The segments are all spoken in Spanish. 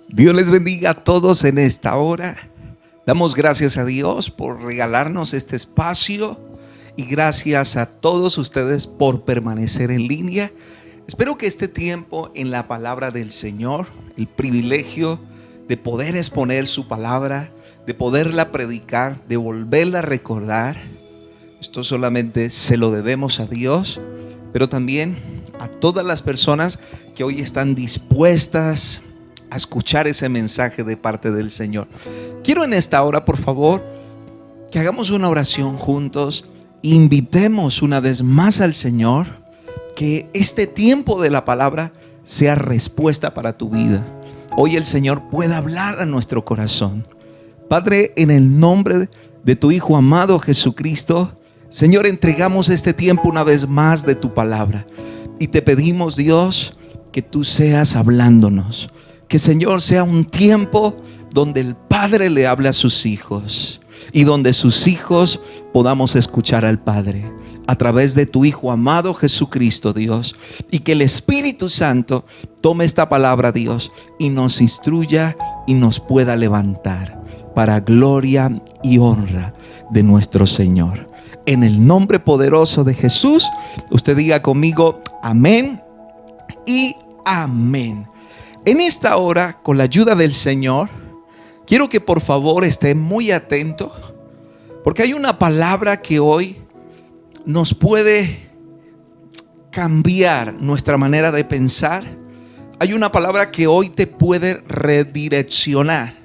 Dios les bendiga a todos en esta hora. Damos gracias a Dios por regalarnos este espacio y gracias a todos ustedes por permanecer en línea. Espero que este tiempo en la palabra del Señor, el privilegio de poder exponer su palabra, de poderla predicar, de volverla a recordar, esto solamente se lo debemos a Dios, pero también a todas las personas que hoy están dispuestas a escuchar ese mensaje de parte del Señor. Quiero en esta hora, por favor, que hagamos una oración juntos. Invitemos una vez más al Señor, que este tiempo de la palabra sea respuesta para tu vida. Hoy el Señor pueda hablar a nuestro corazón. Padre, en el nombre de tu Hijo amado Jesucristo, Señor, entregamos este tiempo una vez más de tu palabra y te pedimos, Dios, que tú seas hablándonos. Que, Señor, sea un tiempo donde el Padre le hable a sus hijos y donde sus hijos podamos escuchar al Padre a través de tu Hijo amado Jesucristo, Dios. Y que el Espíritu Santo tome esta palabra, Dios, y nos instruya y nos pueda levantar para gloria y honra de nuestro Señor. En el nombre poderoso de Jesús, usted diga conmigo amén y amén. En esta hora, con la ayuda del Señor, quiero que por favor esté muy atento, porque hay una palabra que hoy nos puede cambiar nuestra manera de pensar. Hay una palabra que hoy te puede redireccionar,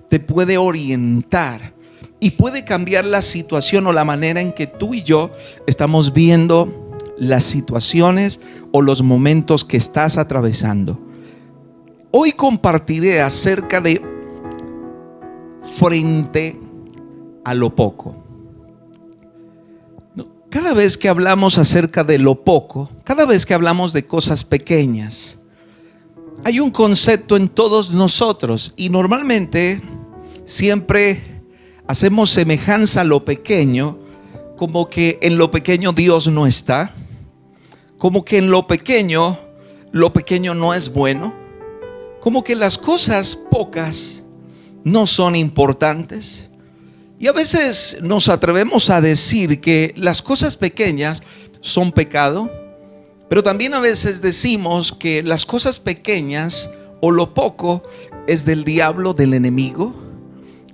te puede orientar y puede cambiar la situación o la manera en que tú y yo estamos viendo las situaciones o los momentos que estás atravesando. Hoy compartiré acerca de frente a lo poco. Cada vez que hablamos acerca de lo poco, cada vez que hablamos de cosas pequeñas, hay un concepto en todos nosotros y normalmente siempre hacemos semejanza a lo pequeño, como que en lo pequeño Dios no está, como que en lo pequeño no es bueno, como que las cosas pocas no son importantes. Y a veces nos atrevemos a decir que las cosas pequeñas son pecado, pero también a veces decimos que las cosas pequeñas o lo poco es del diablo, del enemigo.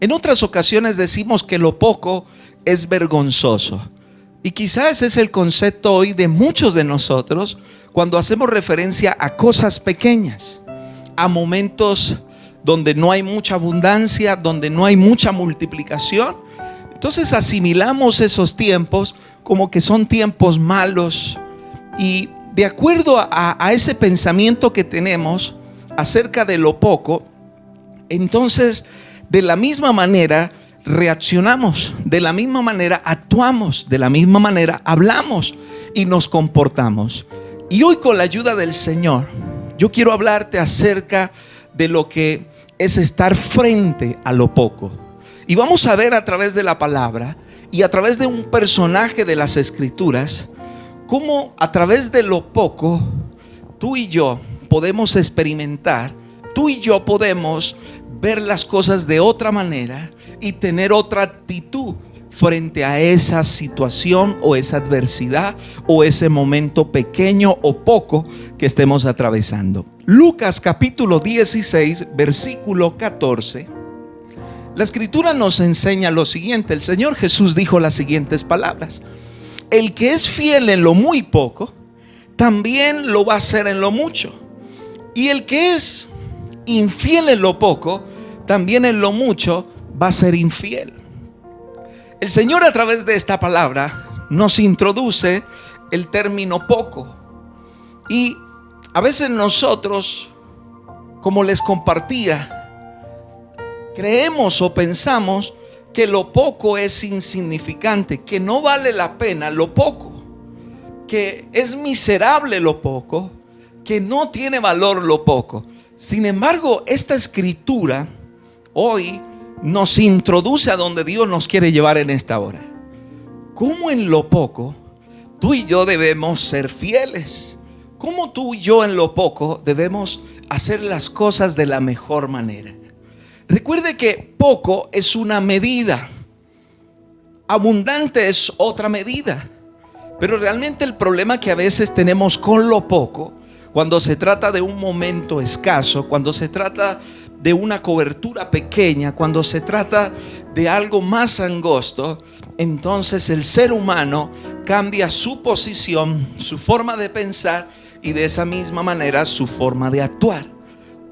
En otras ocasiones decimos que lo poco es vergonzoso. Y quizás ese es el concepto hoy de muchos de nosotros cuando hacemos referencia a cosas pequeñas, a momentos donde no hay mucha abundancia, donde no hay mucha multiplicación. Entonces asimilamos esos tiempos como que son tiempos malos. Y de acuerdo a ese pensamiento que tenemos acerca de lo poco, entonces de la misma manera reaccionamos, de la misma manera actuamos, de la misma manera hablamos y nos comportamos. Y hoy, con la ayuda del Señor, yo quiero hablarte acerca de lo que es estar frente a lo poco. Y vamos a ver a través de la palabra y a través de un personaje de las Escrituras, cómo a través de lo poco tú y yo podemos experimentar, tú y yo podemos ver las cosas de otra manera y tener otra actitud frente a esa situación o esa adversidad o ese momento pequeño o poco que estemos atravesando. Lucas capítulo 16, versículo 14. La escritura nos enseña lo siguiente. El Señor Jesús dijo las siguientes palabras: el que es fiel en lo muy poco, también lo va a hacer en lo mucho. Y el que es infiel en lo poco, también en lo mucho va a ser infiel. El Señor, a través de esta palabra, nos introduce el término poco. Y a veces nosotros, como les compartía, creemos o pensamos que lo poco es insignificante, que no vale la pena lo poco, que es miserable lo poco, que no tiene valor lo poco. Sin embargo, esta escritura hoy nos introduce a donde Dios nos quiere llevar en esta hora. Cómo en lo poco tú y yo debemos ser fieles, cómo tú y yo en lo poco debemos hacer las cosas de la mejor manera. Recuerde que poco es una medida, abundante es otra medida. Pero realmente el problema que a veces tenemos con lo poco, cuando se trata de un momento escaso, cuando se trata de una cobertura pequeña, cuando se trata de algo más angosto, entonces el ser humano cambia su posición, su forma de pensar y de esa misma manera su forma de actuar.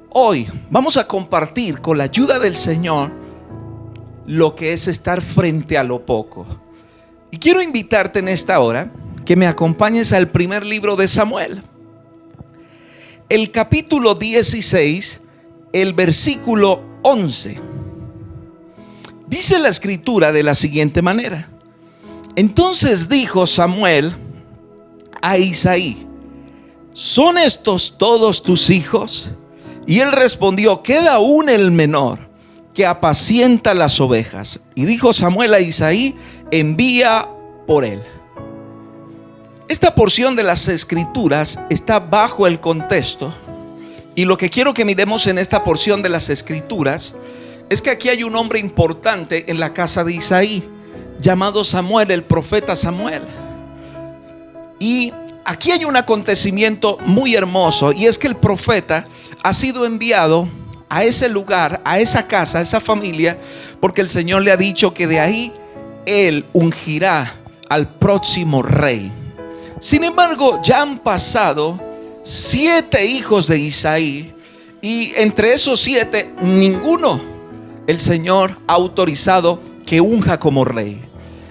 Hoy vamos a compartir con la ayuda del Señor lo que es estar frente a lo poco. Y quiero invitarte en esta hora que me acompañes al primer libro de Samuel, el capítulo 16, el versículo 11. Dice la escritura de la siguiente manera: entonces dijo Samuel a Isaí: ¿son estos todos tus hijos? Y él respondió: queda aún el menor, que apacienta las ovejas. Y dijo Samuel a Isaí: envía por él. Esta porción de las escrituras está bajo el contexto, y lo que quiero que miremos en esta porción de las escrituras es que aquí hay un hombre importante en la casa de Isaí, llamado Samuel, el profeta Samuel. Y aquí hay un acontecimiento muy hermoso, y es que el profeta ha sido enviado a ese lugar, a esa casa, a esa familia, porque el Señor le ha dicho que de ahí él ungirá al próximo rey. Sin embargo, ya han pasado 7 hijos de Isaí, y entre esos 7, ninguno el Señor ha autorizado que unja como rey.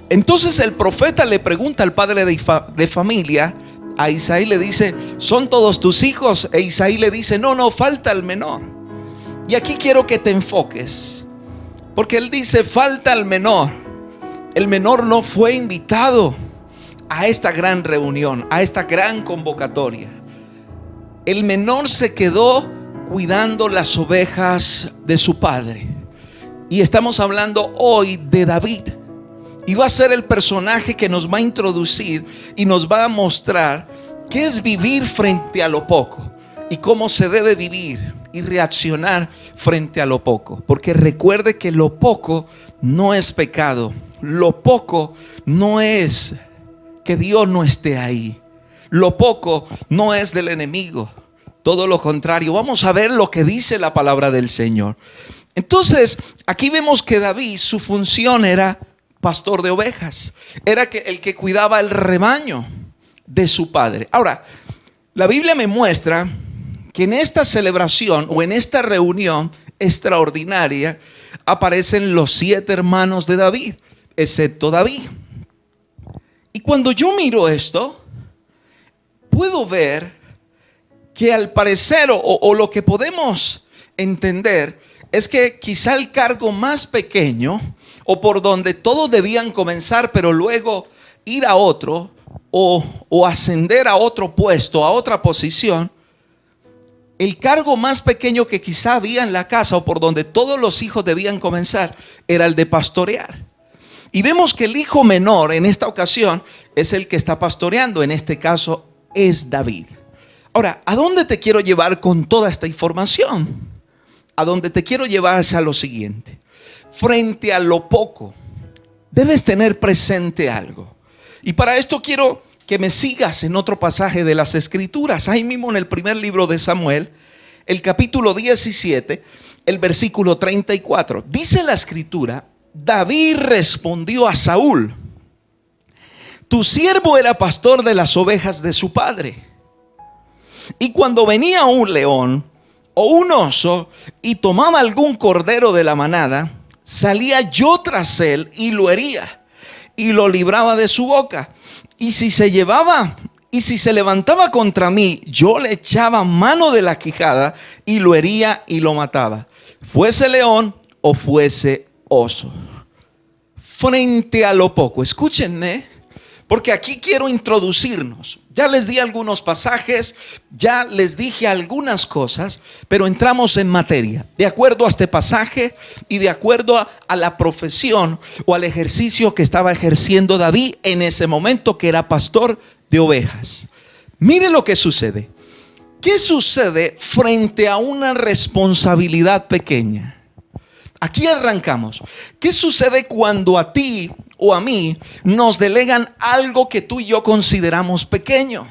Entonces el profeta le pregunta al padre de familia, a Isaí, le dice: ¿son todos tus hijos? E Isaí le dice: no, falta el menor. Y aquí quiero que te enfoques, porque él dice: falta el menor. El menor no fue invitado a esta gran reunión, a esta gran convocatoria. El menor se quedó cuidando las ovejas de su padre. Y estamos hablando hoy de David, y va a ser el personaje que nos va a introducir y nos va a mostrar qué es vivir frente a lo poco y cómo se debe vivir y reaccionar frente a lo poco. Porque recuerde que lo poco no es pecado. Lo poco no es que Dios no esté ahí. Lo poco no es del enemigo. Todo lo contrario. Vamos a ver lo que dice la palabra del Señor. Entonces, aquí vemos que David, su función era pastor de ovejas. Era el que cuidaba el rebaño de su padre. Ahora, la Biblia me muestra que en esta celebración o en esta reunión extraordinaria aparecen los 7 hermanos de David, excepto David. Y cuando yo miro esto, puedo ver que al parecer o lo que podemos entender es que quizá el cargo más pequeño, o por donde todos debían comenzar pero luego ir a otro o ascender a otro puesto, a otra posición, el cargo más pequeño que quizá había en la casa o por donde todos los hijos debían comenzar era el de pastorear. Y vemos que el hijo menor en esta ocasión es el que está pastoreando. En este caso es David. Ahora, ¿a dónde te quiero llevar con toda esta información? A donde te quiero llevar es a lo siguiente: frente a lo poco debes tener presente algo. Y para esto quiero que me sigas en otro pasaje de las escrituras, ahí mismo en el primer libro de Samuel, el capítulo 17, el versículo 34. Dice la escritura: David respondió a Saúl: tu siervo era pastor de las ovejas de su padre, y cuando venía un león o un oso y tomaba algún cordero de la manada, salía yo tras él y lo hería y lo libraba de su boca. Y si se levantaba contra mí, yo le echaba mano de la quijada y lo hería y lo mataba, fuese león o fuese oso. Frente a lo poco, escúchenme, porque aquí quiero introducirnos. Ya les di algunos pasajes, ya les dije algunas cosas, pero entramos en materia, de acuerdo a este pasaje y de acuerdo a la profesión o al ejercicio que estaba ejerciendo David en ese momento, que era pastor de ovejas. Mire lo que sucede. ¿Qué sucede frente a una responsabilidad pequeña? Aquí arrancamos. ¿Qué sucede cuando a ti o a mí nos delegan algo que tú y yo consideramos pequeño?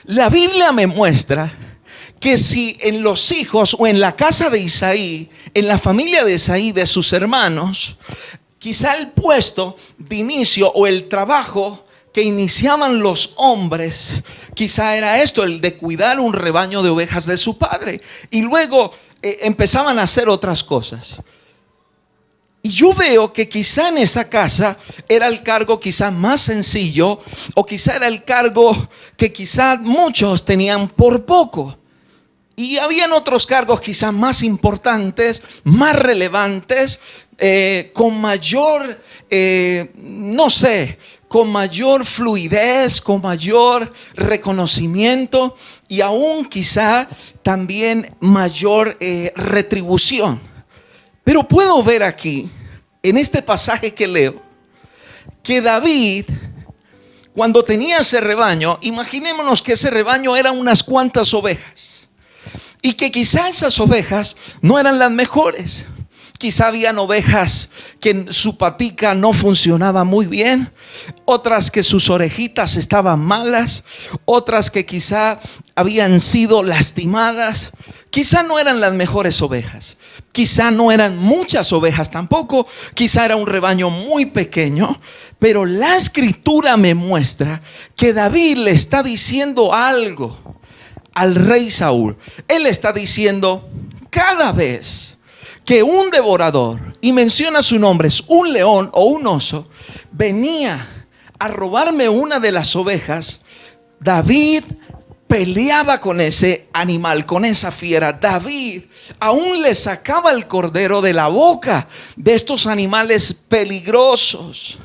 La Biblia me muestra que si en los hijos o en la casa de Isaí, en la familia de Isaí, de sus hermanos, quizá el puesto de inicio o el trabajo que iniciaban los hombres, quizá era esto, el de cuidar un rebaño de ovejas de su padre. Y luego empezaban a hacer otras cosas. Y yo veo que quizá en esa casa era el cargo quizá más sencillo, o quizá era el cargo que quizá muchos tenían por poco. Y habían otros cargos quizá más importantes, más relevantes, con mayor, con mayor fluidez, con mayor reconocimiento y aún quizá también mayor retribución. Pero puedo ver aquí, en este pasaje que leo, que David, cuando tenía ese rebaño, imaginémonos que ese rebaño eran unas cuantas ovejas. Y que quizá esas ovejas no eran las mejores. Quizá habían ovejas que su patica no funcionaba muy bien, otras que sus orejitas estaban malas, otras que quizá habían sido lastimadas. Quizá no eran las mejores ovejas, quizá no eran muchas ovejas tampoco, quizá era un rebaño muy pequeño. Pero la escritura me muestra que David le está diciendo algo al rey Saúl. Él está diciendo: cada vez que un devorador, y menciona su nombre, es un león o un oso, venía a robarme una de las ovejas, David peleaba con ese animal, con esa fiera. David aún le sacaba el cordero de la boca de estos animales peligrosos.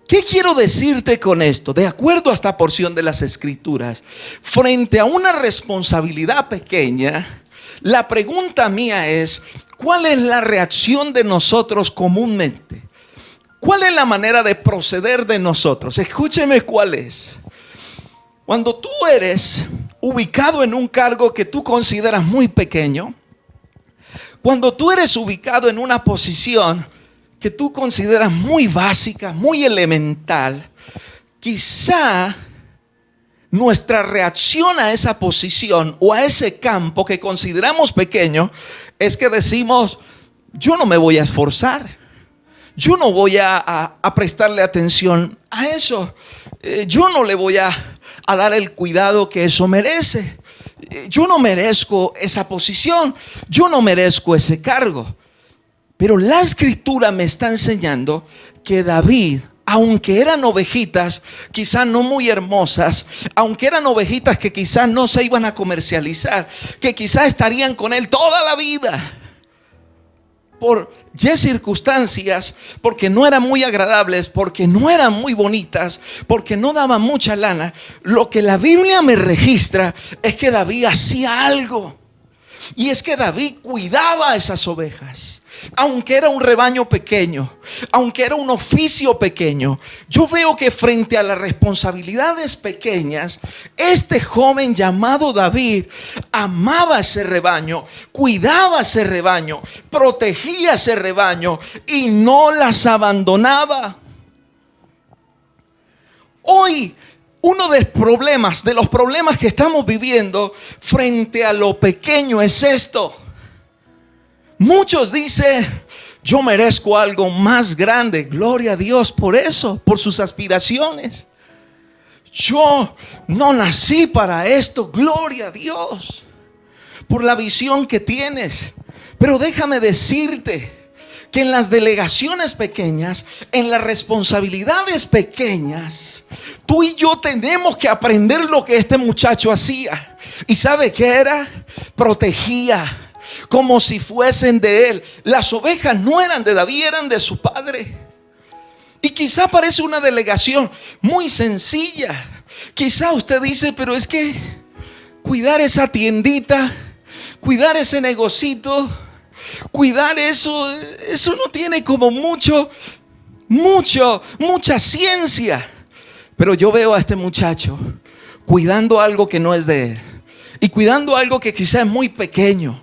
¿Qué quiero decirte con esto? De acuerdo a esta porción de las Escrituras, frente a una responsabilidad pequeña, la pregunta mía es: ¿cuál es la reacción de nosotros comúnmente? ¿Cuál es la manera de proceder de nosotros? Escúcheme cuál es. Cuando tú eres ubicado en un cargo que tú consideras muy pequeño, cuando tú eres ubicado en una posición que tú consideras muy básica, muy elemental, quizá nuestra reacción a esa posición o a ese campo que consideramos pequeño es que decimos: yo no me voy a esforzar, yo no voy a prestarle atención a eso, yo no le voy a dar el cuidado que eso merece, yo no merezco esa posición, yo no merezco ese cargo. Pero la escritura me está enseñando que David, aunque eran ovejitas quizás no muy hermosas, aunque eran ovejitas que quizás no se iban a comercializar, que quizás estarían con él toda la vida, por Y circunstancias, porque no eran muy agradables, porque no eran muy bonitas, porque no daban mucha lana, lo que la Biblia me registra es que David hacía algo. Y es que David cuidaba a esas ovejas, aunque era un rebaño pequeño, aunque era un oficio pequeño. Yo veo que frente a las responsabilidades pequeñas, este joven llamado David amaba ese rebaño, cuidaba ese rebaño, protegía ese rebaño y no las abandonaba. Hoy, uno de los problemas que estamos viviendo frente a lo pequeño es esto. Muchos dicen: yo merezco algo más grande. Gloria a Dios por eso, por sus aspiraciones. Yo no nací para esto. Gloria a Dios por la visión que tienes. Pero déjame decirte que en las delegaciones pequeñas, en las responsabilidades pequeñas, tú y yo tenemos que aprender lo que este muchacho hacía. ¿Y sabe qué era? Protegía como si fuesen de él. Las ovejas no eran de David, eran de su padre. Y quizá parece una delegación muy sencilla. Quizá usted dice: pero es que cuidar esa tiendita, cuidar ese negocito, cuidar eso no tiene como mucha ciencia. Pero yo veo a este muchacho cuidando algo que no es de él, y cuidando algo que quizá es muy pequeño,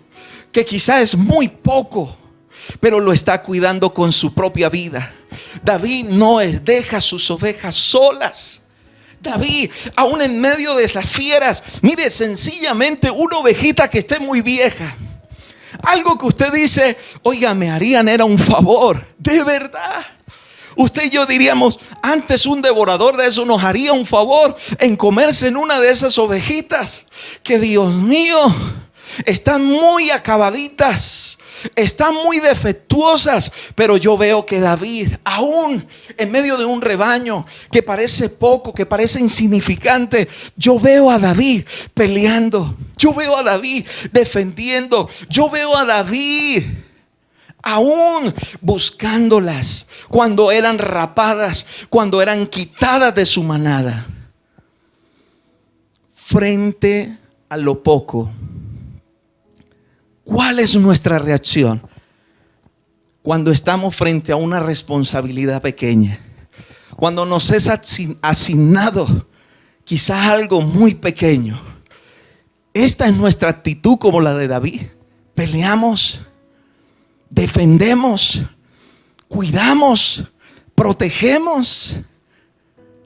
que quizá es muy poco, pero lo está cuidando con su propia vida. David deja sus ovejas solas. David, aún en medio de esas fieras, mire, sencillamente una ovejita que esté muy vieja, algo que usted dice, oiga, me harían era un favor, de verdad. Usted y yo diríamos, antes un devorador de eso nos haría un favor en comerse en una de esas ovejitas que, Dios mío, están muy acabaditas, están muy defectuosas. Pero yo veo que David, aún en medio de un rebaño que parece poco, que parece insignificante, yo veo a David peleando, yo veo a David defendiendo, yo veo a David aún buscándolas cuando eran rapadas, cuando eran quitadas de su manada. Frente a lo poco, ¿cuál es nuestra reacción cuando estamos frente a una responsabilidad pequeña? Cuando nos es asignado quizás algo muy pequeño. Esta es nuestra actitud como la de David. Peleamos, defendemos, cuidamos, protegemos.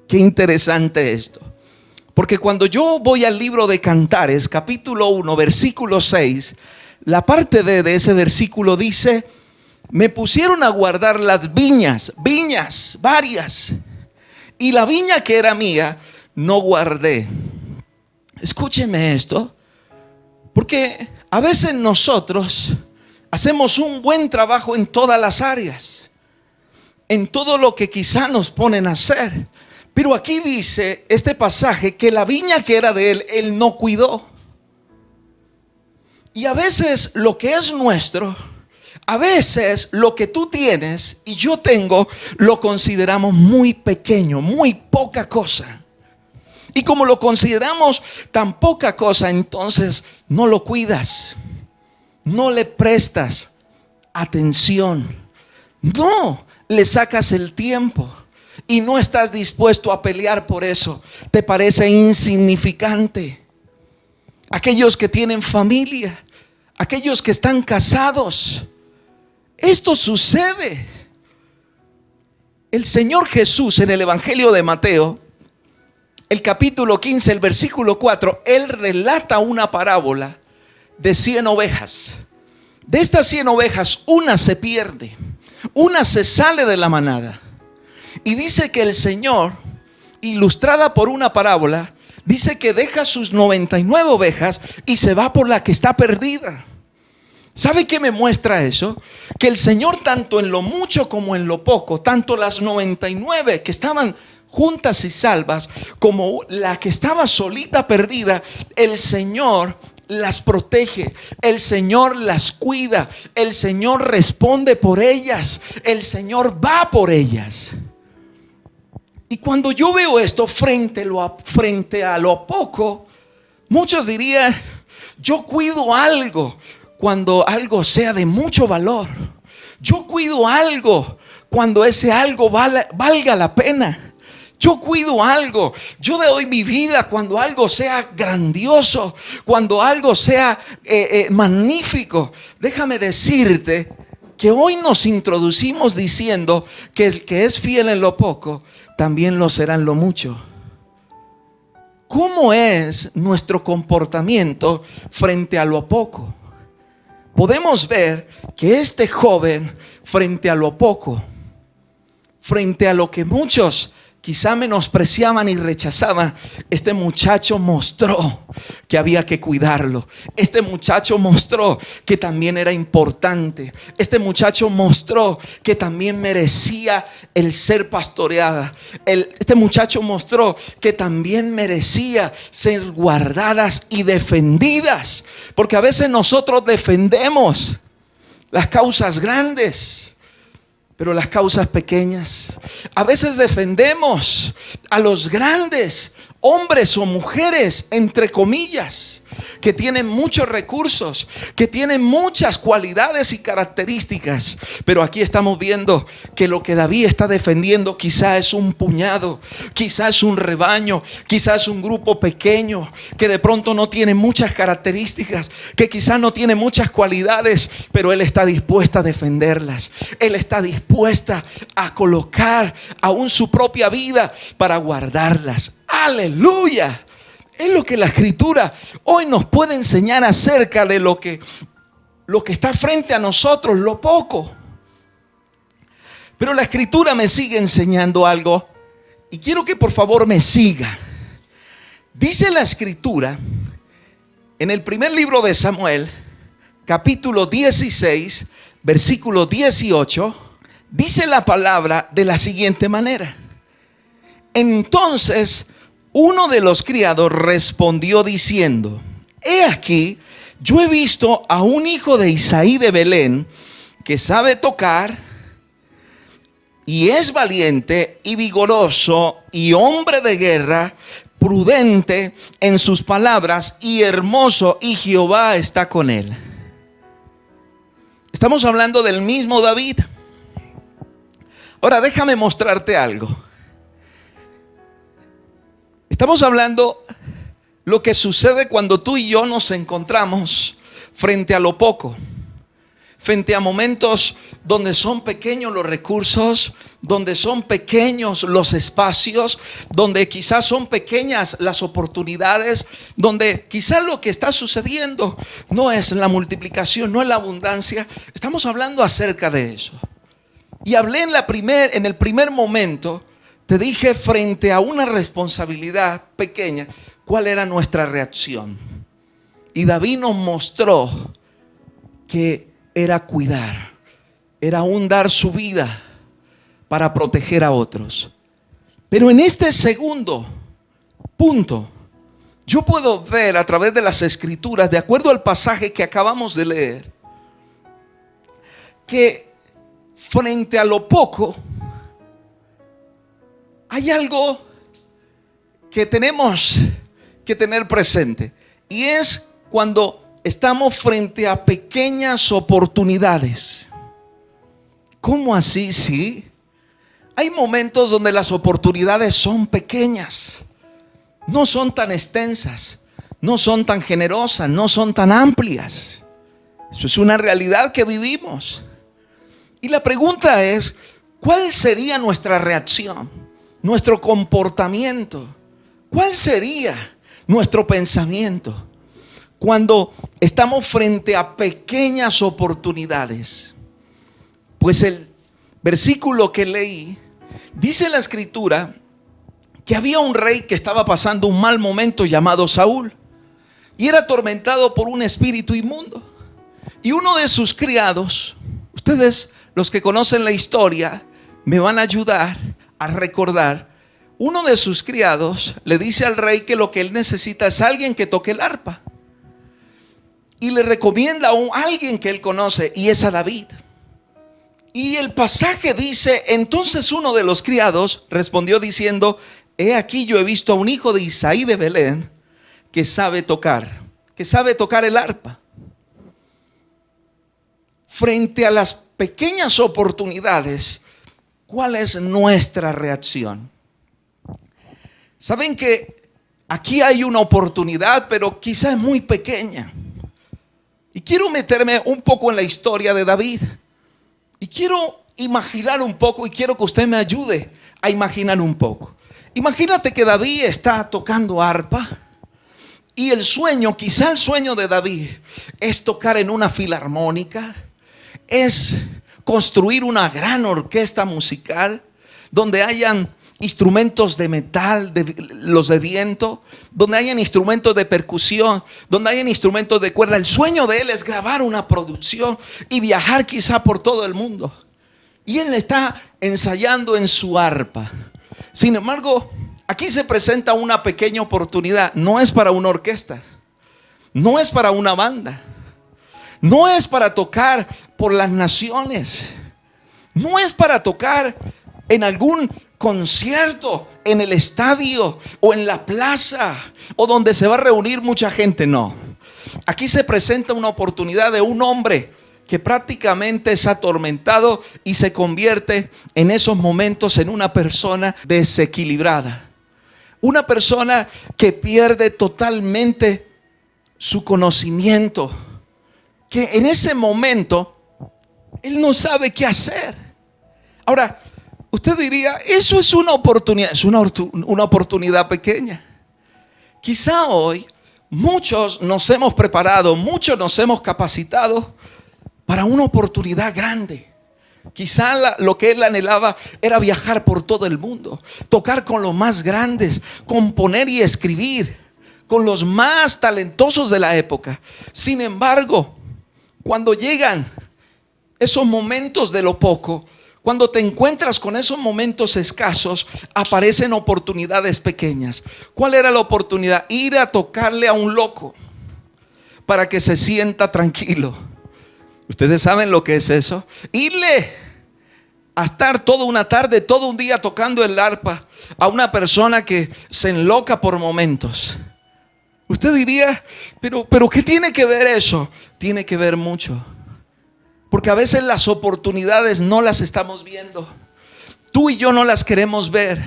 Qué interesante esto. Porque cuando yo voy al libro de Cantares, capítulo 1, versículo 6, la parte de ese versículo dice: me pusieron a guardar las viñas varias, y la viña que era mía no guardé. Escúcheme esto, porque a veces nosotros hacemos un buen trabajo en todas las áreas, en todo lo que quizá nos ponen a hacer. Pero aquí dice este pasaje que la viña que era de él, él no cuidó. Y a veces lo que es nuestro, a veces lo que tú tienes y yo tengo, lo consideramos muy pequeño, muy poca cosa. Y como lo consideramos tan poca cosa, entonces no lo cuidas, no le prestas atención, no le sacas el tiempo y no estás dispuesto a pelear por eso. Te parece insignificante. Aquellos que tienen familia, aquellos que están casados, esto sucede. El Señor Jesús en el Evangelio de Mateo, el capítulo 15, el versículo 4, Él relata una parábola de 100 ovejas. De estas 100 ovejas, una se pierde, una se sale de la manada. Y dice que el Señor, ilustrada por una parábola, dice que deja sus 99 ovejas y se va por la que está perdida. ¿Sabe qué me muestra eso? Que el Señor, tanto en lo mucho como en lo poco, tanto las 99 que estaban juntas y salvas, como la que estaba solita perdida, el Señor las protege, el Señor las cuida, el Señor responde por ellas, el Señor va por ellas. Y cuando yo veo esto frente a lo poco, muchos dirían: yo cuido algo cuando algo sea de mucho valor. Yo cuido algo cuando ese algo valga la pena. Yo cuido algo, yo doy mi vida cuando algo sea grandioso, cuando algo sea magnífico. Déjame decirte que hoy nos introducimos diciendo que el que es fiel en lo poco, también lo será en lo mucho. ¿Cómo es nuestro comportamiento frente a lo poco? Podemos ver que este joven, frente a lo poco, frente a lo que muchos quizá menospreciaban y rechazaban, este muchacho mostró que había que cuidarlo. Este muchacho mostró que también era importante. Este muchacho mostró que también merecía el ser pastoreada. Este muchacho mostró que también merecía ser guardadas y defendidas. Porque a veces nosotros defendemos las causas grandes, pero las causas pequeñas, a veces defendemos a los grandes hombres o mujeres, entre comillas, que tienen muchos recursos, que tienen muchas cualidades y características. Pero aquí estamos viendo que lo que David está defendiendo quizá es un puñado, quizá es un rebaño, quizá es un grupo pequeño que de pronto no tiene muchas características, que quizá no tiene muchas cualidades, pero él está dispuesta a defenderlas. Él está dispuesta a colocar aún su propia vida para guardarlas. Aleluya. Es lo que la Escritura hoy nos puede enseñar acerca de lo que está frente a nosotros, lo poco. Pero la Escritura me sigue enseñando algo y quiero que por favor me siga. Dice la Escritura en el primer libro de Samuel, capítulo 16, versículo 18, dice la palabra de la siguiente manera: entonces uno de los criados respondió diciendo: he aquí, yo he visto a un hijo de Isaí de Belén que sabe tocar y es valiente y vigoroso y hombre de guerra, prudente en sus palabras y hermoso, y Jehová está con él. Estamos hablando del mismo David. Ahora déjame mostrarte algo. Estamos hablando lo que sucede cuando tú y yo nos encontramos frente a lo poco, frente a momentos donde son pequeños los recursos, donde son pequeños los espacios, donde quizás son pequeñas las oportunidades, donde quizás lo que está sucediendo no es la multiplicación, no es la abundancia. Estamos hablando acerca de eso. Y hablé en el primer momento, te dije, frente a una responsabilidad pequeña, ¿cuál era nuestra reacción? Y David nos mostró que era cuidar, era aún dar su vida para proteger a otros. Pero en este segundo punto, yo puedo ver a través de las Escrituras, de acuerdo al pasaje que acabamos de leer, que frente a lo poco hay algo que tenemos que tener presente, y es cuando estamos frente a pequeñas oportunidades. ¿Cómo así? Sí, hay momentos donde las oportunidades son pequeñas, no son tan extensas, no son tan generosas, no son tan amplias. Eso es una realidad que vivimos. Y la pregunta es, ¿cuál sería nuestra reacción? Nuestro comportamiento. ¿Cuál sería nuestro pensamiento cuando estamos frente a pequeñas oportunidades? Pues el versículo que leí dice en la Escritura que había un rey que estaba pasando un mal momento llamado Saúl, y era atormentado por un espíritu inmundo. Y uno de sus criados, ustedes los que conocen la historia me van a ayudar a recordar, uno de sus criados le dice al rey que lo que él necesita es alguien que toque el arpa, y le recomienda a alguien que él conoce, y es a David. Y el pasaje dice: entonces uno de los criados respondió diciendo: he aquí, yo he visto a un hijo de Isaí de Belén que sabe tocar el arpa. Frente a las pequeñas oportunidades, ¿cuál es nuestra reacción? Saben que aquí hay una oportunidad, pero quizás es muy pequeña. Y quiero meterme un poco en la historia de David. Y quiero imaginar un poco, y quiero que usted me ayude a imaginar un poco. Imagínate que David está tocando arpa, y el sueño, quizá el sueño de David, es tocar en una filarmónica, es construir una gran orquesta musical donde hayan instrumentos de metal, los de viento, donde hayan instrumentos de percusión, donde hayan instrumentos de cuerda. El sueño de él es grabar una producción y viajar quizá por todo el mundo. Y él está ensayando en su arpa. Sin embargo, aquí se presenta una pequeña oportunidad. No es para una orquesta, no es para una banda, no es para tocar por las naciones, no es para tocar en algún concierto en el estadio o en la plaza o donde se va a reunir mucha gente. No, Aquí se presenta una oportunidad de un hombre que prácticamente es atormentado y se convierte en esos momentos en una persona desequilibrada. Una persona que pierde totalmente su conocimiento, que en ese momento él no sabe qué hacer. Ahora, usted diría, eso es una oportunidad, es una oportunidad pequeña. Quizá hoy muchos nos hemos preparado, muchos nos hemos capacitado para una oportunidad grande. Quizá lo que él anhelaba era viajar por todo el mundo, tocar con los más grandes, componer y escribir con los más talentosos de la época. Sin embargo, cuando llegan esos momentos de lo poco, cuando te encuentras con esos momentos escasos, aparecen oportunidades pequeñas. ¿Cuál era la oportunidad? Ir a tocarle a un loco para que se sienta tranquilo. ¿Ustedes saben lo que es eso? Irle a estar toda una tarde, todo un día tocando el arpa a una persona que se enloca por momentos. Usted diría, pero ¿qué tiene que ver eso? Tiene que ver mucho. Porque a veces las oportunidades no las estamos viendo. Tú y yo no las queremos ver.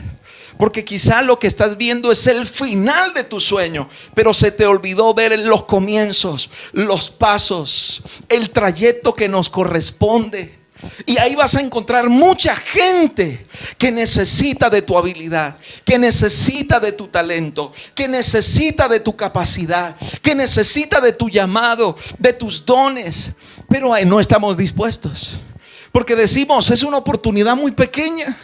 Porque quizá lo que estás viendo es el final de tu sueño, pero se te olvidó ver los comienzos, los pasos, el trayecto que nos corresponde. Y ahí vas a encontrar mucha gente que necesita de tu habilidad, que necesita de tu talento, que necesita de tu capacidad, que necesita de tu llamado, de tus dones. Pero no estamos dispuestos, porque decimos, es una oportunidad muy pequeña.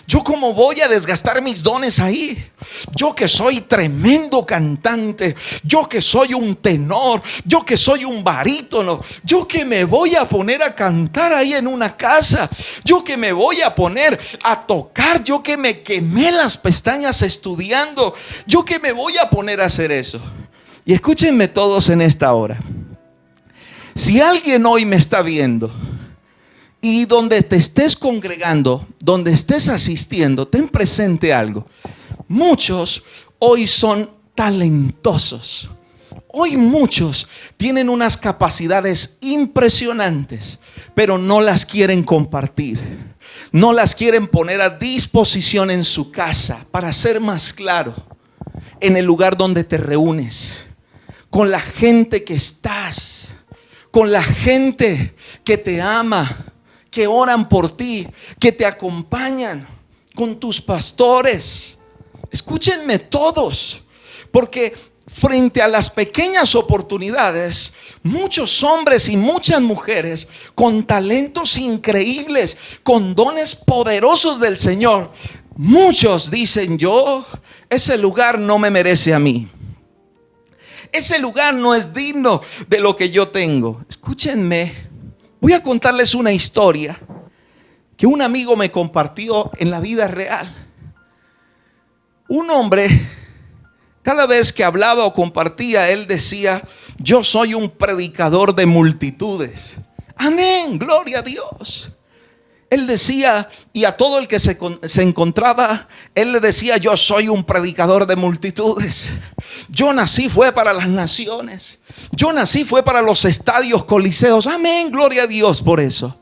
¿Yo cómo voy a desgastar mis dones ahí? Yo que soy tremendo cantante, yo que soy un tenor, yo que soy un barítono, yo que me voy a poner a cantar ahí en una casa, yo que me voy a poner a tocar, yo que me quemé las pestañas estudiando, yo que me voy a poner a hacer eso. Y escúchenme todos en esta hora. Si alguien hoy me está viendo y donde te estés congregando, donde estés asistiendo, ten presente algo. Muchos hoy son talentosos. Hoy muchos tienen unas capacidades impresionantes, pero no las quieren compartir. No las quieren poner a disposición en su casa. Para ser más claro, en el lugar donde te reúnes, con la gente que estás, con la gente que te ama, que oran por ti, que te acompañan, con tus pastores. Escúchenme todos, porque frente a las pequeñas oportunidades, muchos hombres y muchas mujeres con talentos increíbles, con dones poderosos del Señor, muchos dicen, ese lugar no me merece a mí. Ese lugar no es digno de lo que yo tengo. Escúchenme. Voy a contarles una historia que un amigo me compartió en la vida real. Un hombre, cada vez que hablaba o compartía, él decía, yo soy un predicador de multitudes. Amén, gloria a Dios. Él decía, y a todo el que se encontraba, él le decía, yo soy un predicador de multitudes. Yo nací fue para las naciones. Yo nací fue para los estadios coliseos. Amén, gloria a Dios por eso.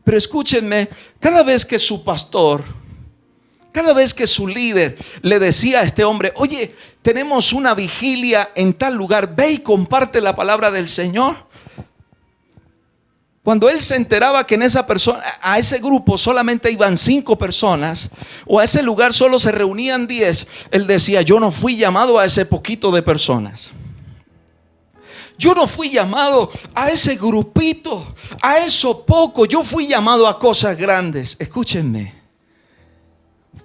Pero escúchenme, cada vez que su pastor, cada vez que su líder le decía a este hombre, oye, tenemos una vigilia en tal lugar, ve y comparte la palabra del Señor. Cuando él se enteraba que en esa persona, a ese grupo solamente iban 5 personas, o a ese lugar solo se reunían 10, él decía, yo no fui llamado a ese poquito de personas. Yo no fui llamado a ese grupito, a eso poco. Yo fui llamado a cosas grandes. Escúchenme.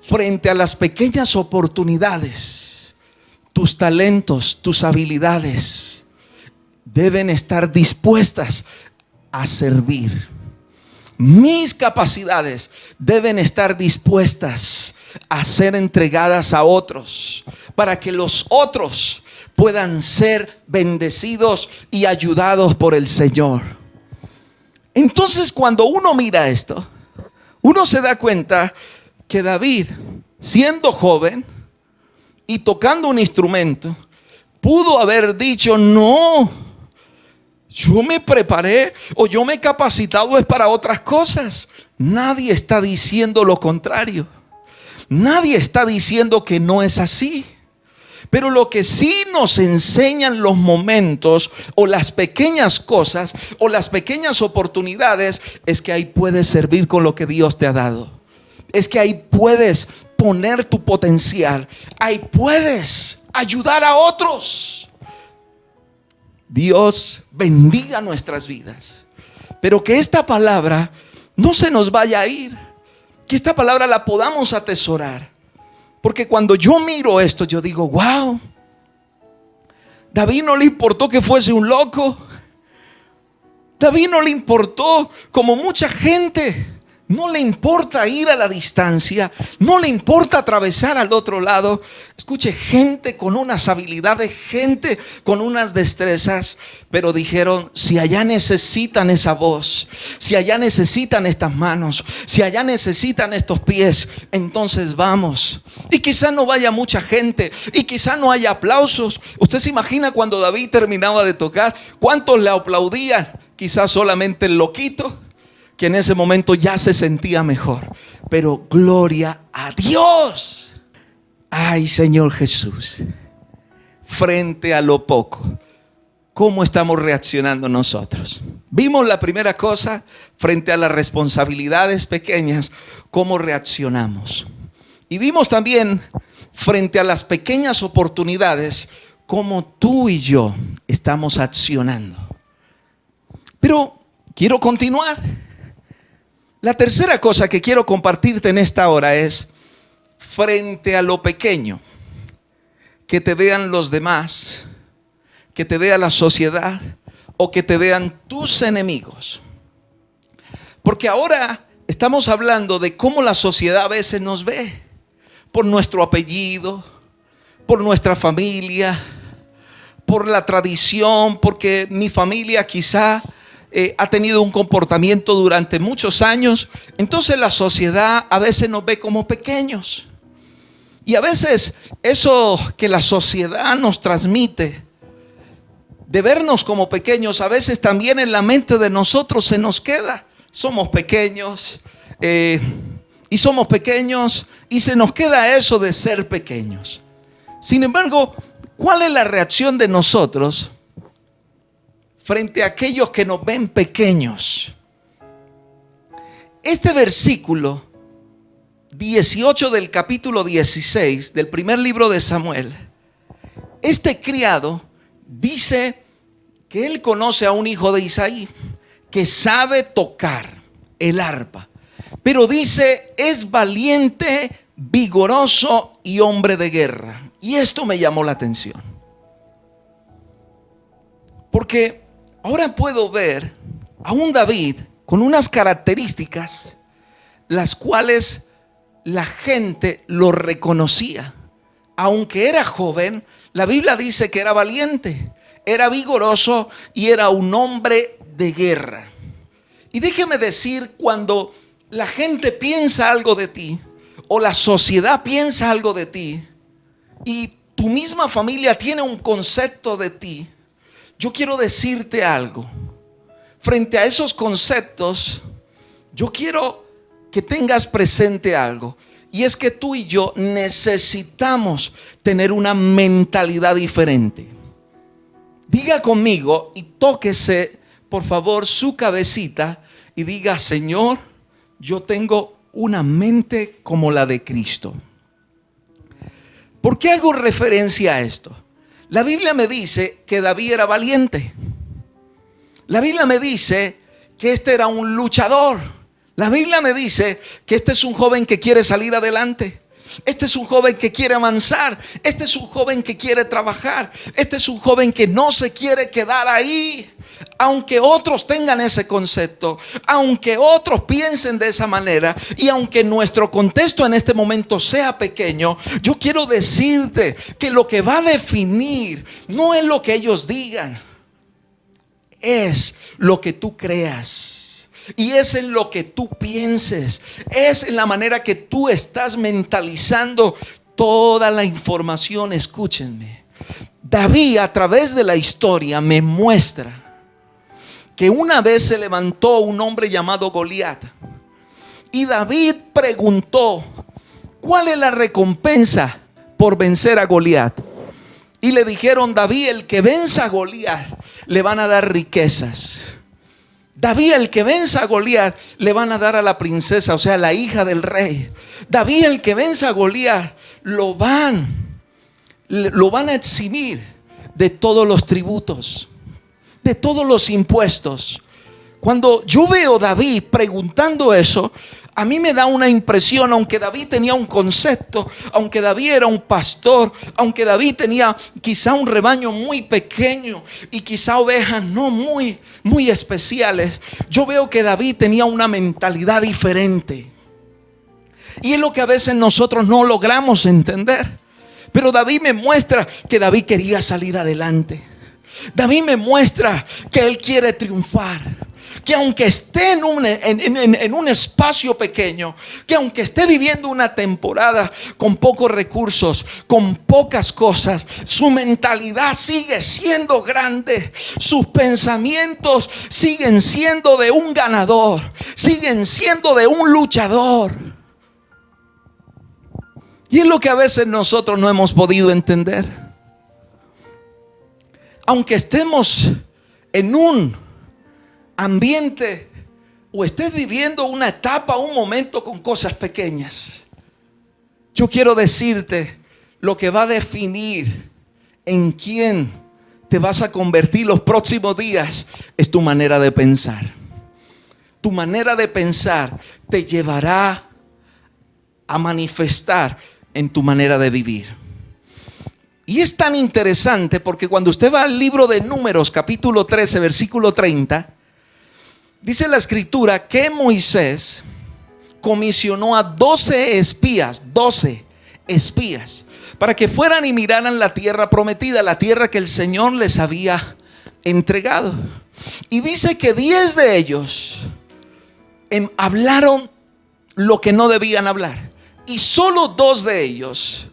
Frente a las pequeñas oportunidades, tus talentos, tus habilidades deben estar dispuestas a servir. Mis capacidades deben estar dispuestas a ser entregadas a otros, para que los otros puedan ser bendecidos y ayudados por el Señor. Entonces, cuando uno mira esto, uno se da cuenta que David, siendo joven y tocando un instrumento, pudo haber dicho: no, yo me preparé o yo me he capacitado es para otras cosas. Nadie está diciendo lo contrario. Nadie está diciendo que no es así. Pero lo que sí nos enseñan los momentos o las pequeñas cosas o las pequeñas oportunidades es que ahí puedes servir con lo que Dios te ha dado. Es que ahí puedes poner tu potencial. Ahí puedes ayudar a otros. Dios bendiga nuestras vidas. Pero que esta palabra no se nos vaya a ir. Que esta palabra la podamos atesorar. Porque cuando yo miro esto, yo digo: wow, David no le importó que fuese un loco. David no le importó, como mucha gente, no le importa ir a la distancia, no le importa atravesar al otro lado. Escuche, gente con unas habilidades, gente con unas destrezas, pero dijeron: si allá necesitan esa voz, si allá necesitan estas manos, si allá necesitan estos pies, entonces vamos. Y quizá no vaya mucha gente, y quizá no haya aplausos. Usted se imagina cuando David terminaba de tocar, ¿cuántos le aplaudían? Quizás solamente el loquito, que en ese momento ya se sentía mejor. Pero gloria a Dios. Ay, Señor Jesús, frente a lo poco, ¿cómo estamos reaccionando nosotros? Vimos la primera cosa, frente a las responsabilidades pequeñas, ¿cómo reaccionamos? Y vimos también, frente a las pequeñas oportunidades, cómo tú y yo estamos accionando. Pero quiero continuar. La tercera cosa que quiero compartirte en esta hora es: frente a lo pequeño, que te vean los demás, que te vea la sociedad o que te vean tus enemigos. Porque ahora estamos hablando de cómo la sociedad a veces nos ve, por nuestro apellido, por nuestra familia, por la tradición, porque mi familia quizá ha tenido un comportamiento durante muchos años. Entonces la sociedad a veces nos ve como pequeños. Y a veces eso que la sociedad nos transmite, de vernos como pequeños, a veces también en la mente de nosotros se nos queda. Somos pequeños, y somos pequeños, y se nos queda eso de ser pequeños. Sin embargo, ¿cuál es la reacción de nosotros frente a aquellos que nos ven pequeños? Este versículo 18 del capítulo 16 del primer libro de Samuel, este criado dice que él conoce a un hijo de Isaí que sabe tocar el arpa, pero dice: es valiente, vigoroso y hombre de guerra. Y esto me llamó la atención, porque ahora puedo ver a un David con unas características las cuales la gente lo reconocía. Aunque era joven, la Biblia dice que era valiente, era vigoroso y era un hombre de guerra. Y déjeme decir, cuando la gente piensa algo de ti, o la sociedad piensa algo de ti, y tu misma familia tiene un concepto de ti, yo quiero decirte algo. Frente a esos conceptos, yo quiero que tengas presente algo. Y es que tú y yo necesitamos tener una mentalidad diferente. Diga conmigo y tóquese, por favor, su cabecita y diga: Señor, yo tengo una mente como la de Cristo. ¿Por qué hago referencia a esto? La Biblia me dice que David era valiente. La Biblia me dice que este era un luchador. La Biblia me dice que este es un joven que quiere salir adelante. Este es un joven que quiere avanzar. Este es un joven que quiere trabajar. Este es un joven que no se quiere quedar ahí. Aunque otros tengan ese concepto, aunque otros piensen de esa manera, y aunque nuestro contexto en este momento sea pequeño, yo quiero decirte que lo que va a definir no es lo que ellos digan, es lo que tú creas. Y es en lo que tú pienses, es en la manera que tú estás mentalizando toda la información. Escúchenme, David, a través de la historia, me muestra que una vez se levantó un hombre llamado Goliat. Y David preguntó: ¿cuál es la recompensa por vencer a Goliat? Y le dijeron: David, el que venza a Goliat, le van a dar riquezas. David, el que venza a Goliat, le van a dar a la princesa, o sea, la hija del rey. David, el que venza a Goliat, lo van a eximir de todos los tributos, de todos los impuestos. Cuando yo veo a David preguntando eso, a mí me da una impresión, aunque David tenía un concepto, aunque David era un pastor, aunque David tenía quizá un rebaño muy pequeño y quizá ovejas no muy especiales, yo veo que David tenía una mentalidad diferente. Y es lo que a veces nosotros no logramos entender. Pero David me muestra que David quería salir adelante. David me muestra que él quiere triunfar. Que aunque esté en un espacio pequeño, que aunque esté viviendo una temporada con pocos recursos, con pocas cosas, su mentalidad sigue siendo grande. Sus pensamientos siguen siendo de un ganador, siguen siendo de un luchador. Y es lo que a veces nosotros no hemos podido entender. Aunque estemos en un ambiente o estés viviendo una etapa, un momento con cosas pequeñas, yo quiero decirte lo que va a definir en quién te vas a convertir los próximos días es tu manera de pensar. Tu manera de pensar te llevará a manifestar en tu manera de vivir. Y es tan interesante porque cuando usted va al libro de Números, capítulo 13, versículo 30, dice la escritura que Moisés comisionó a 12 espías, para que fueran y miraran la tierra prometida, la tierra que el Señor les había entregado. Y dice que 10 de ellos hablaron lo que no debían hablar. Y solo 2 de ellos,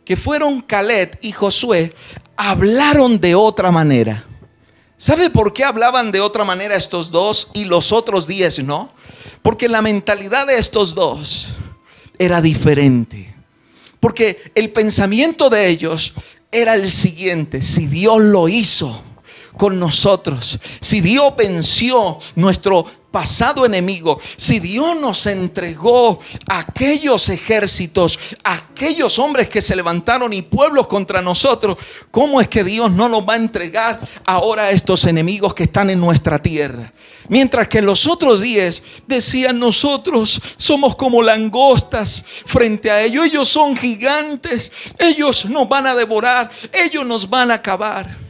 que fueron Caleb y Josué, hablaron de otra manera. ¿Sabe por qué hablaban de otra manera estos 2 y los otros 10 no? Porque la mentalidad de estos 2 era diferente. Porque el pensamiento de ellos era el siguiente: si Dios lo hizo con nosotros, si Dios venció nuestro pasado enemigo, si Dios nos entregó a aquellos ejércitos, a aquellos hombres que se levantaron y pueblos contra nosotros, ¿cómo es que Dios no nos va a entregar ahora a estos enemigos que están en nuestra tierra? Mientras que los otros 10 decían: nosotros somos como langostas frente a ellos, ellos son gigantes, ellos nos van a devorar, ellos nos van a acabar.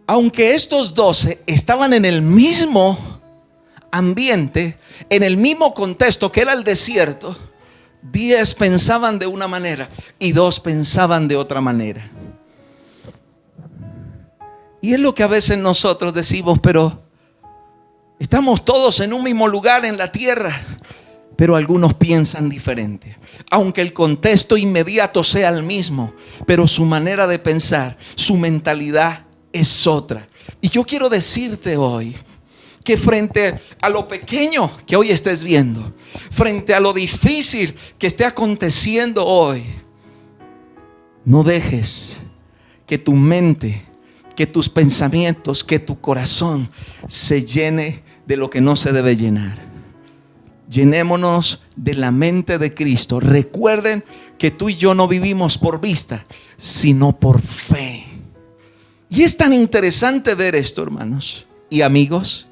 Aunque estos 12 estaban en el mismo ambiente, en el mismo contexto que era el desierto, 10 pensaban de una manera y 2 pensaban de otra manera. Y es lo que a veces nosotros decimos: pero estamos todos en un mismo lugar en la tierra, pero algunos piensan diferente. Aunque el contexto inmediato sea el mismo, pero su manera de pensar, su mentalidad es otra. Y yo quiero decirte hoy que frente a lo pequeño que hoy estés viendo, frente a lo difícil que esté aconteciendo hoy, no dejes que tu mente, que tus pensamientos, que tu corazón se llene de lo que no se debe llenar. Llenémonos de la mente de Cristo. Recuerden que tú y yo no vivimos por vista, sino por fe. Y es tan interesante ver esto, hermanos y amigos.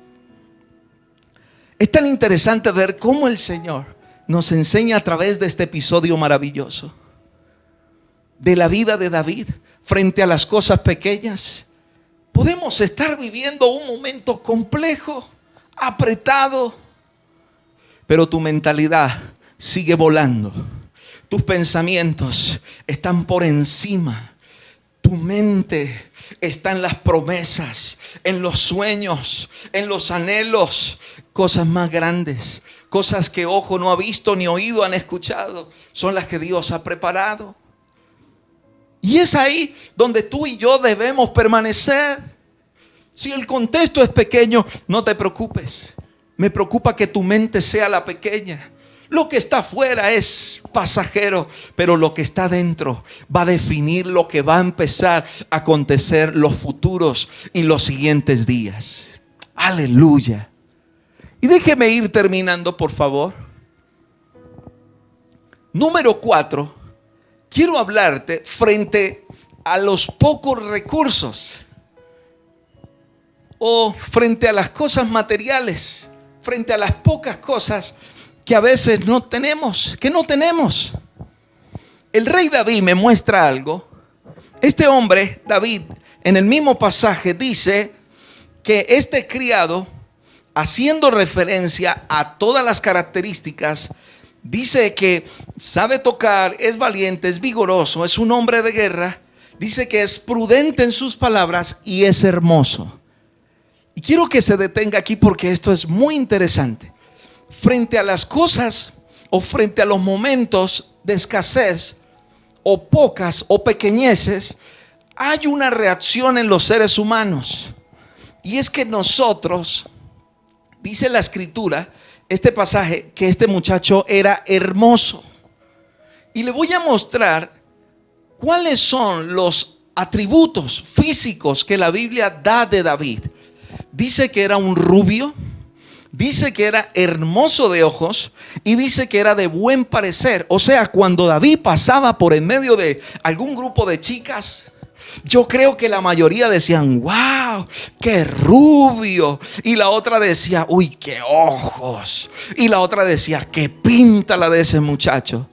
Es tan interesante ver cómo el Señor nos enseña a través de este episodio maravilloso de la vida de David frente a las cosas pequeñas. Podemos estar viviendo un momento complejo, apretado, pero tu mentalidad sigue volando. Tus pensamientos están por encima. Tu mente está en las promesas, en los sueños, en los anhelos, cosas más grandes, cosas que ojo no ha visto ni oído han escuchado, son las que Dios ha preparado. Y es ahí donde tú y yo debemos permanecer. Si el contexto es pequeño, no te preocupes. Me preocupa que tu mente sea la pequeña. Lo que está afuera es pasajero, pero lo que está dentro va a definir lo que va a empezar a acontecer los futuros y los siguientes días. Aleluya. Y déjeme ir terminando, por favor. Número 4. Quiero hablarte frente a los pocos recursos o frente a las cosas materiales, frente a las pocas cosas que a veces no tenemos, que no tenemos. El rey David me muestra algo. Este hombre, David, en el mismo pasaje dice que este criado, haciendo referencia a todas las características, dice que sabe tocar, es valiente, es vigoroso, es un hombre de guerra. Dice que es prudente en sus palabras y es hermoso. Y quiero que se detenga aquí porque esto es muy interesante. Frente a las cosas o frente a los momentos de escasez o pocas o pequeñeces, hay una reacción en los seres humanos. Y es que nosotros, dice la escritura, este pasaje, que este muchacho era hermoso. Y le voy a mostrar cuáles son los atributos físicos que la Biblia da de David. Dice que era un rubio, dice que era hermoso de ojos y dice que era de buen parecer. O sea, cuando David pasaba por en medio de algún grupo de chicas, yo creo que la mayoría decían, wow, qué rubio. Y la otra decía, uy, qué ojos. Y la otra decía, qué pinta la de ese muchacho.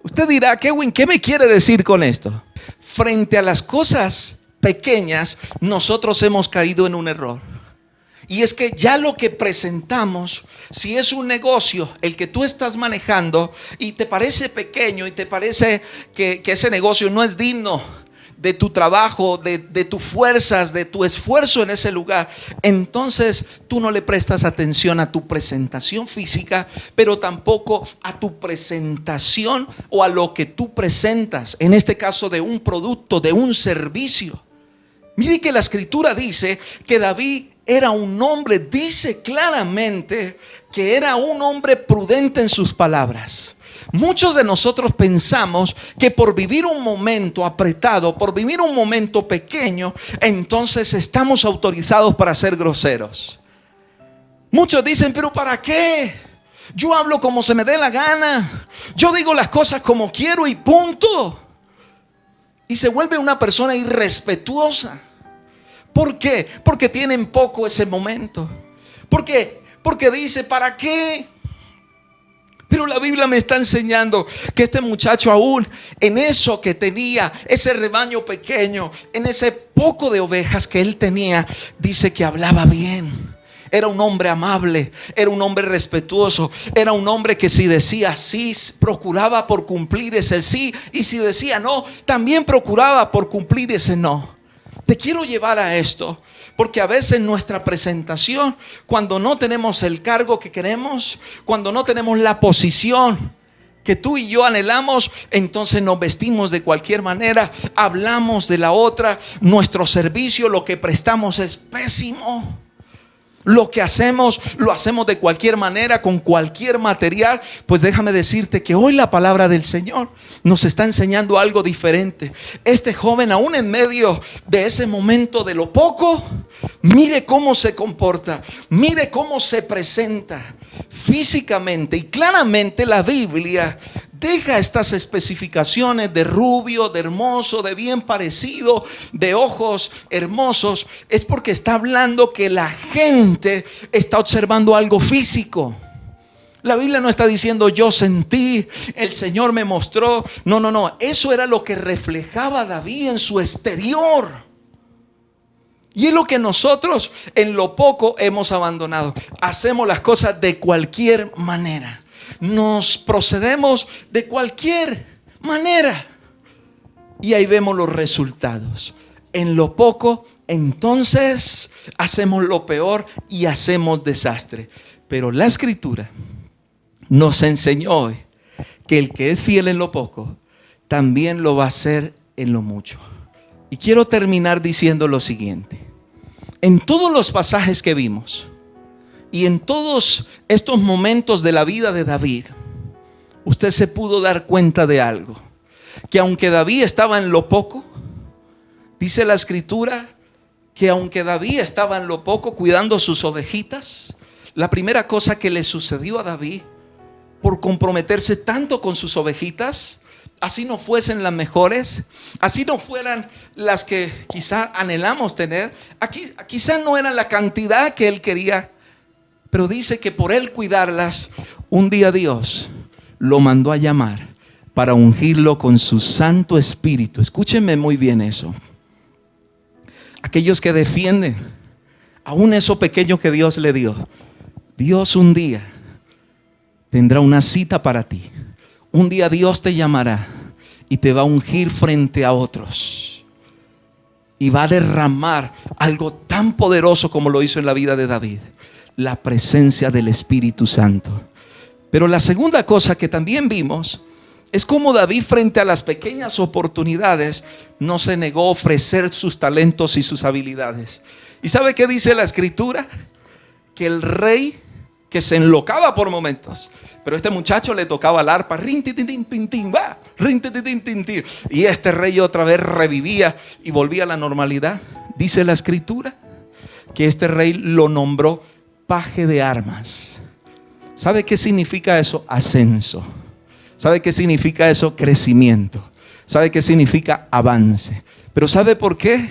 Usted dirá, Kevin, ¿qué me quiere decir con esto? Frente a las cosas pequeñas, nosotros hemos caído en un error. Y es que ya lo que presentamos, si es un negocio el que tú estás manejando y te parece pequeño y te parece que ese negocio no es digno de tu trabajo, de tus fuerzas, de tu esfuerzo en ese lugar, entonces tú no le prestas atención a tu presentación física, pero tampoco a tu presentación o a lo que tú presentas, en este caso de un producto, de un servicio. Mire que la escritura dice que David era un hombre, dice claramente que era un hombre prudente en sus palabras. Muchos de nosotros pensamos que por vivir un momento apretado, por vivir un momento pequeño, entonces estamos autorizados para ser groseros. Muchos dicen, pero ¿para qué? Yo hablo como se me dé la gana. Yo digo las cosas como quiero y punto. Y se vuelve una persona irrespetuosa. ¿Por qué? Porque tienen poco ese momento. ¿Por qué? Porque dice, ¿para qué? Pero la Biblia me está enseñando que este muchacho aún en eso que tenía, ese rebaño pequeño, en ese poco de ovejas que él tenía, dice que hablaba bien. Era un hombre amable, era un hombre respetuoso, era un hombre que si decía sí, procuraba por cumplir ese sí, y si decía no, también procuraba por cumplir ese no. Te quiero llevar a esto, porque a veces nuestra presentación, cuando no tenemos el cargo que queremos, cuando no tenemos la posición que tú y yo anhelamos, entonces nos vestimos de cualquier manera, hablamos de la otra, nuestro servicio, lo que prestamos es pésimo. Lo que hacemos, lo hacemos de cualquier manera, con cualquier material. Pues déjame decirte que hoy la palabra del Señor nos está enseñando algo diferente. Este joven, aún en medio de ese momento de lo poco, mire cómo se comporta, mire cómo se presenta físicamente. Y claramente la Biblia deja estas especificaciones de rubio, de hermoso, de bien parecido, de ojos hermosos. Es porque está hablando que la gente está observando algo físico. La Biblia no está diciendo yo sentí, el Señor me mostró. No, no, no. Eso era lo que reflejaba David en su exterior. Y es lo que nosotros en lo poco hemos abandonado. Hacemos las cosas de cualquier manera. Nos procedemos de cualquier manera. Y ahí vemos los resultados. En lo poco, entonces hacemos lo peor y hacemos desastre. Pero la Escritura nos enseñó hoy que el que es fiel en lo poco, también lo va a hacer en lo mucho. Y quiero terminar diciendo lo siguiente. En todos los pasajes que vimos y en todos estos momentos de la vida de David, usted se pudo dar cuenta de algo. Que aunque David estaba en lo poco, dice la escritura que aunque David estaba en lo poco cuidando sus ovejitas, la primera cosa que le sucedió a David por comprometerse tanto con sus ovejitas, así no fuesen las mejores, así no fueran las que quizá anhelamos tener, quizá no eran la cantidad que él quería, pero dice que por él cuidarlas, un día Dios lo mandó a llamar para ungirlo con su Santo Espíritu. Escúchenme muy bien eso. Aquellos que defienden aún eso pequeño que Dios le dio, Dios un día tendrá una cita para ti. Un día Dios te llamará y te va a ungir frente a otros. Y va a derramar algo tan poderoso como lo hizo en la vida de David. La presencia del Espíritu Santo. Pero la segunda cosa que también vimos es cómo David, frente a las pequeñas oportunidades, no se negó a ofrecer sus talentos y sus habilidades. ¿Y sabe qué dice la escritura? Que el rey, que se enlocaba por momentos, pero este muchacho le tocaba el arpa, y este rey otra vez revivía y volvía a la normalidad. Dice la escritura que este rey lo nombró paje de armas. ¿Sabe qué significa eso? Ascenso. ¿Sabe qué significa eso? Crecimiento. ¿Sabe qué significa avance? Pero ¿sabe por qué?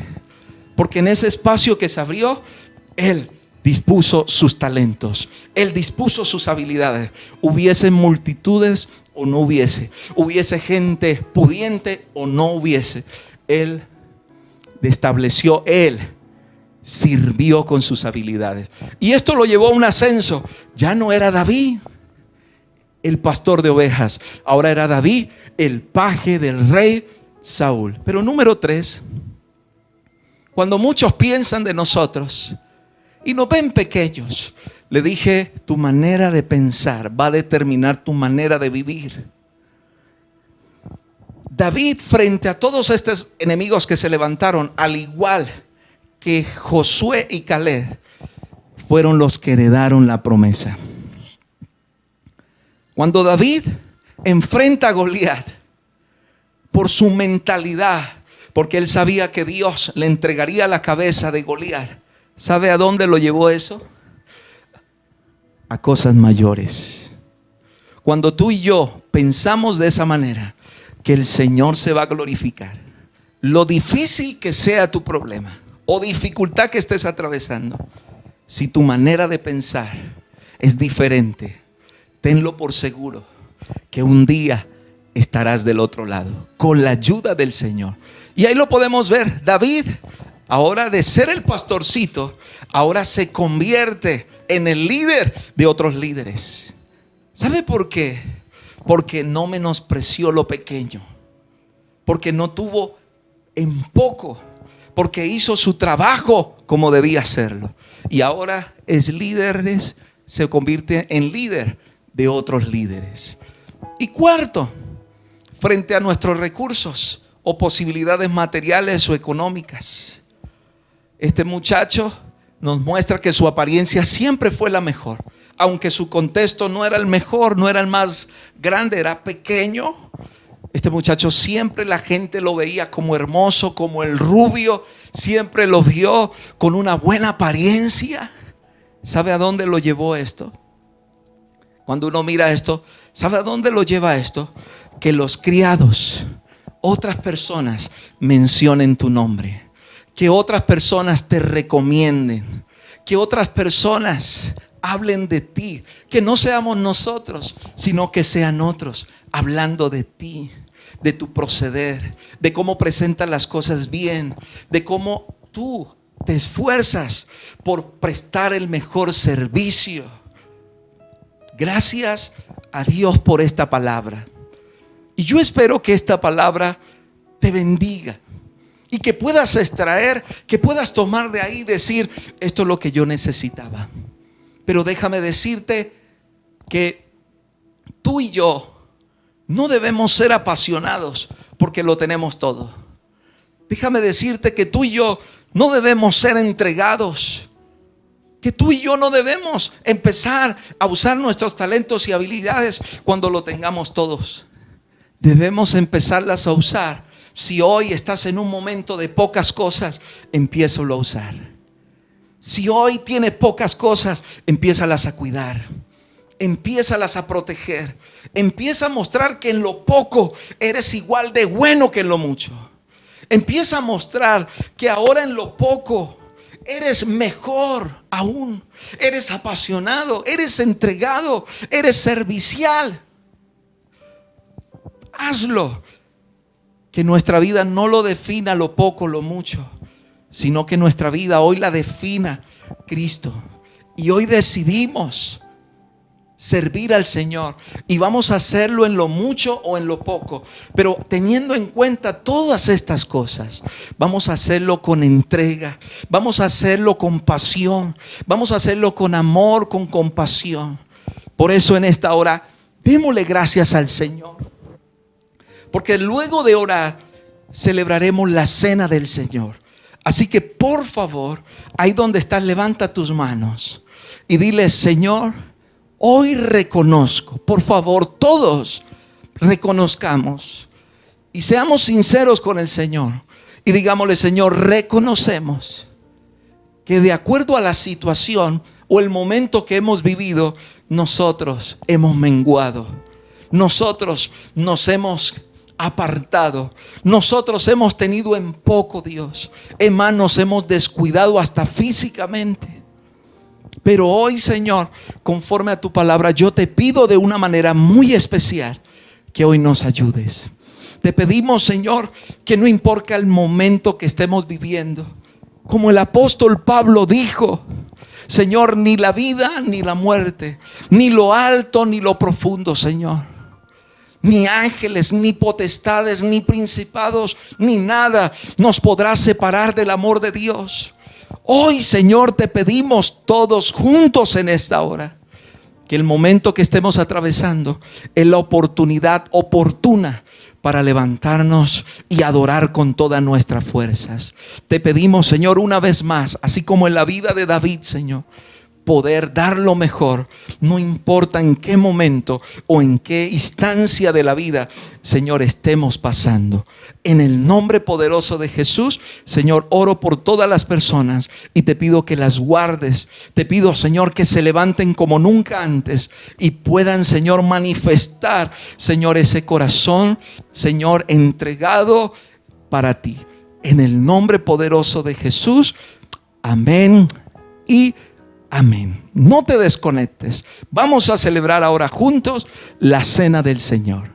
Porque en ese espacio que se abrió, él dispuso sus talentos, él dispuso sus habilidades. Hubiese multitudes o no hubiese, hubiese gente pudiente o no hubiese, él estableció, él sirvió con sus habilidades. Y esto lo llevó a un ascenso. Ya no era David el pastor de ovejas, ahora era David el paje del rey Saúl. Pero número 3, cuando muchos piensan de nosotros y nos ven pequeños, le dije, tu manera de pensar va a determinar tu manera de vivir. David, frente a todos estos enemigos que se levantaron, al igual que Josué y Caleb, fueron los que heredaron la promesa. Cuando David enfrenta a Goliat, por su mentalidad, porque él sabía que Dios le entregaría la cabeza de Goliat, ¿sabe a dónde lo llevó eso? A cosas mayores. Cuando tú y yo pensamos de esa manera, que el Señor se va a glorificar, lo difícil que sea tu problema o dificultad que estés atravesando, si tu manera de pensar es diferente, tenlo por seguro que un día estarás del otro lado con la ayuda del Señor. Y ahí lo podemos ver. David, ahora de ser el pastorcito, ahora se convierte en el líder de otros líderes. ¿Sabe por qué? Porque no menospreció lo pequeño, porque no tuvo en poco, porque hizo su trabajo como debía hacerlo. Y ahora es líder, se convierte en líder de otros líderes. Y cuarto, frente a nuestros recursos o posibilidades materiales o económicas, este muchacho nos muestra que su apariencia siempre fue la mejor, aunque su contexto no era el mejor, no era el más grande, era pequeño. Este muchacho siempre la gente lo veía como hermoso, como el rubio, siempre lo vio con una buena apariencia. ¿Sabe a dónde lo llevó esto? Cuando uno mira esto, ¿sabe a dónde lo lleva esto? Que los criados, otras personas mencionen tu nombre, que otras personas te recomienden, que otras personas hablen de ti, que no seamos nosotros, sino que sean otros hablando de ti, de tu proceder, de cómo presentas las cosas bien, de cómo tú te esfuerzas por prestar el mejor servicio. Gracias a Dios por esta palabra. Y yo espero que esta palabra te bendiga y que puedas extraer, que puedas tomar de ahí y decir, esto es lo que yo necesitaba. Pero déjame decirte que tú y yo no debemos ser apasionados porque lo tenemos todo. déjame decirte que tú y yo no debemos ser entregados. Que tú y yo no debemos empezar a usar nuestros talentos y habilidades cuando lo tengamos todos. Debemos empezarlas a usar. Si hoy estás en un momento de pocas cosas, empiézalo a usar. Si hoy tienes pocas cosas, empiézalas a cuidar. Empiézalas a proteger. Empieza a mostrar que en lo poco eres igual de bueno que en lo mucho. Empieza a mostrar que ahora en lo poco eres mejor aún. Eres apasionado, eres entregado, eres servicial. Hazlo. Que nuestra vida no lo defina lo poco, lo mucho, sino que nuestra vida hoy la defina Cristo. Y hoy decidimos servir al Señor, y vamos a hacerlo en lo mucho o en lo poco, pero teniendo en cuenta todas estas cosas. Vamos a hacerlo con entrega, vamos a hacerlo con pasión, vamos a hacerlo con amor, con compasión. Por eso en esta hora démosle gracias al Señor, porque luego de orar celebraremos la cena del Señor. Así que por favor, ahí donde estás, levanta tus manos y dile: Señor, hoy reconozco. Por favor, todos reconozcamos y seamos sinceros con el Señor y digámosle: Señor, reconocemos que de acuerdo a la situación o el momento que hemos vivido, nosotros hemos menguado, nosotros nos hemos apartado, nosotros hemos tenido en poco, Dios. En más, nos hemos descuidado hasta físicamente. Pero hoy, Señor, conforme a tu palabra, yo te pido de una manera muy especial que hoy nos ayudes. Te pedimos, Señor, que no importa el momento que estemos viviendo, como el apóstol Pablo dijo: Señor, ni la vida ni la muerte, ni lo alto ni lo profundo, Señor, ni ángeles, ni potestades, ni principados, ni nada nos podrá separar del amor de Dios. Hoy, Señor, te pedimos todos juntos en esta hora que el momento que estemos atravesando es la oportunidad oportuna para levantarnos y adorar con todas nuestras fuerzas. Te pedimos, Señor, una vez más, así como en la vida de David, Señor, poder dar lo mejor, no importa en qué momento o en qué instancia de la vida, Señor, estemos pasando. En el nombre poderoso de Jesús, Señor, oro por todas las personas y te pido que las guardes. Te pido, Señor, que se levanten como nunca antes y puedan, Señor, manifestar, Señor, ese corazón, Señor, entregado para ti. En el nombre poderoso de Jesús, amén y amén. No te desconectes. Vamos a celebrar ahora juntos la cena del Señor.